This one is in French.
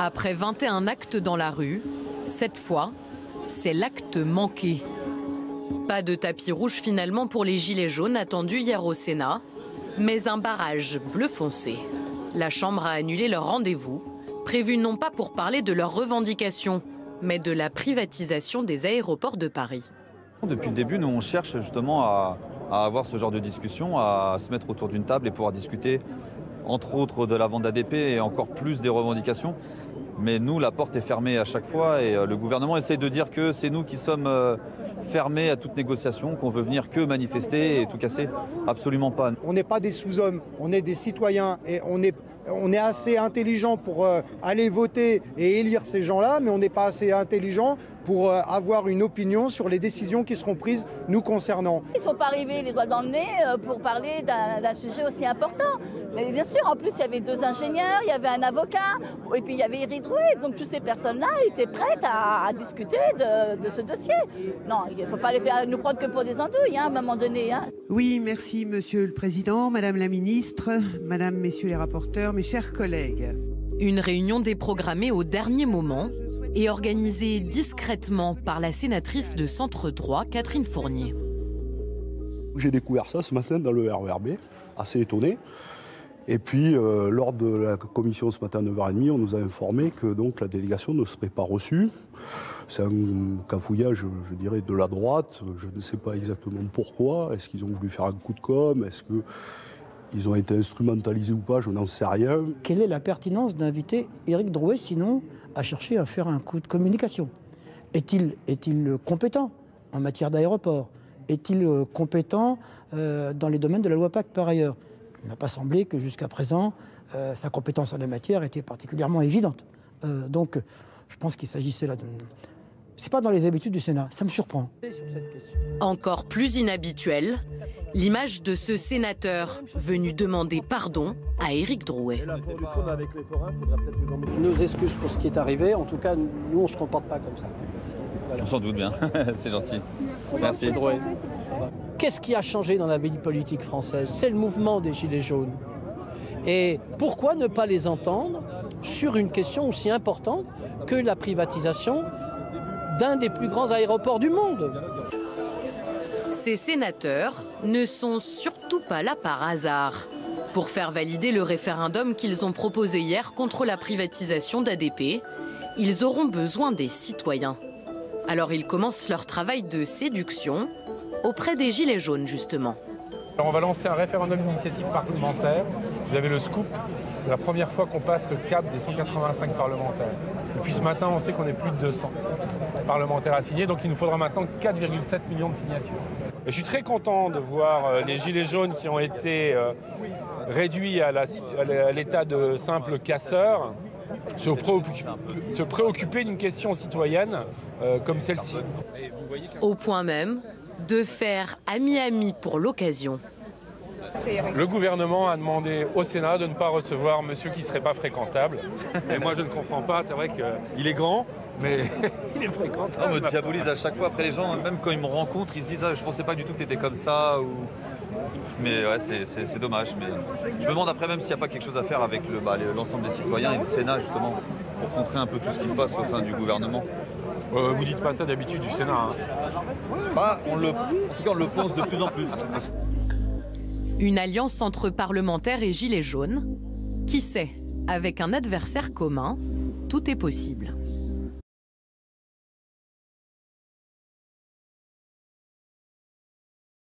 Après 21 actes dans la rue, cette fois, c'est l'acte manqué. Pas de tapis rouge finalement pour les gilets jaunes attendus hier au Sénat, mais un barrage bleu foncé. La Chambre a annulé leur rendez-vous, prévu non pas pour parler de leurs revendications, mais de la privatisation des aéroports de Paris. Depuis le début, nous on cherche justement à avoir ce genre de discussion, à se mettre autour d'une table et pouvoir discuter entre autres de la vente d'ADP et encore plus des revendications. Mais nous, la porte est fermée à chaque fois et le gouvernement essaye de dire que c'est nous qui sommes fermés à toute négociation, qu'on veut venir que manifester et tout casser. Absolument pas. On n'est pas des sous-hommes, on est des citoyens et on est assez intelligent pour aller voter et élire ces gens-là, mais on n'est pas assez intelligent pour avoir une opinion sur les décisions qui seront prises nous concernant. Ils ne sont pas arrivés les doigts dans le nez pour parler d'un sujet aussi important. Mais bien sûr, en plus, il y avait 2 ingénieurs, il y avait un avocat, et puis il y avait Éric Drouet. Donc toutes ces personnes-là étaient prêtes à discuter de ce dossier. Non, il ne faut pas nous prendre que pour des andouilles, à un moment donné. Oui, merci Monsieur le Président, Madame la Ministre, Madame, Messieurs les rapporteurs, mes chers collègues. Une réunion déprogrammée au dernier moment et organisée discrètement par la sénatrice de Centre Droit, Catherine Fournier. J'ai découvert ça ce matin dans le RERB, assez étonné. Et puis, lors de la commission ce matin à 9h30, on nous a informé que donc, la délégation ne serait pas reçue. C'est un cafouillage, je dirais, de la droite. Je ne sais pas exactement pourquoi. Est-ce qu'ils ont voulu faire un coup de com'? Est-ce qu'ils ont été instrumentalisés ou pas? Je n'en sais rien. Quelle est la pertinence d'inviter Éric Drouet, sinon à chercher à faire un coup de communication? Est-il compétent en matière d'aéroport? Est-il compétent dans les domaines de la loi Pacte par ailleurs? Il n'a pas semblé que jusqu'à présent, sa compétence en la matière était particulièrement évidente. Donc, je pense qu'il s'agissait là de... C'est pas dans les habitudes du Sénat, ça me surprend. Encore plus inhabituel, l'image de ce sénateur venu demander pardon à Éric Drouet. Nos excuses pour ce qui est arrivé, en tout cas, nous, on ne se comporte pas comme ça. Voilà. On s'en doute bien, c'est gentil. Merci. Qu'est-ce qui a changé dans la vie politique française? C'est le mouvement des Gilets jaunes. Et pourquoi ne pas les entendre sur une question aussi importante que la privatisation d'un des plus grands aéroports du monde? Ces sénateurs ne sont surtout pas là par hasard. Pour faire valider le référendum qu'ils ont proposé hier contre la privatisation d'ADP, ils auront besoin des citoyens. Alors ils commencent leur travail de séduction auprès des Gilets jaunes, justement. Alors on va lancer un référendum d'initiative parlementaire. Vous avez le scoop. C'est la première fois qu'on passe le cap des 185 parlementaires. Depuis ce matin, on sait qu'on est plus de 200 parlementaires à signer. Donc il nous faudra maintenant 4,7 millions de signatures. Et je suis très content de voir les Gilets jaunes qui ont été réduits à l'état de simples casseurs se préoccuper d'une question citoyenne comme celle-ci. Au point même de faire ami-ami pour l'occasion. Le gouvernement a demandé au Sénat de ne pas recevoir monsieur qui ne serait pas fréquentable. Et moi je ne comprends pas, c'est vrai qu'il est grand, mais il est fréquentable. On me diabolise à chaque fois. Après les gens, même quand ils me rencontrent, ils se disent ah, je pensais pas du tout que tu étais comme ça. Mais ouais, c'est dommage. Mais je me demande après même s'il n'y a pas quelque chose à faire avec l'ensemble des citoyens et le Sénat justement pour contrer un peu tout ce qui se passe au sein du gouvernement. Vous dites pas ça d'habitude du Sénat. Bah, en tout cas on le pense de plus en plus. Une alliance entre parlementaires et Gilets jaunes. Qui sait, avec un adversaire commun, tout est possible.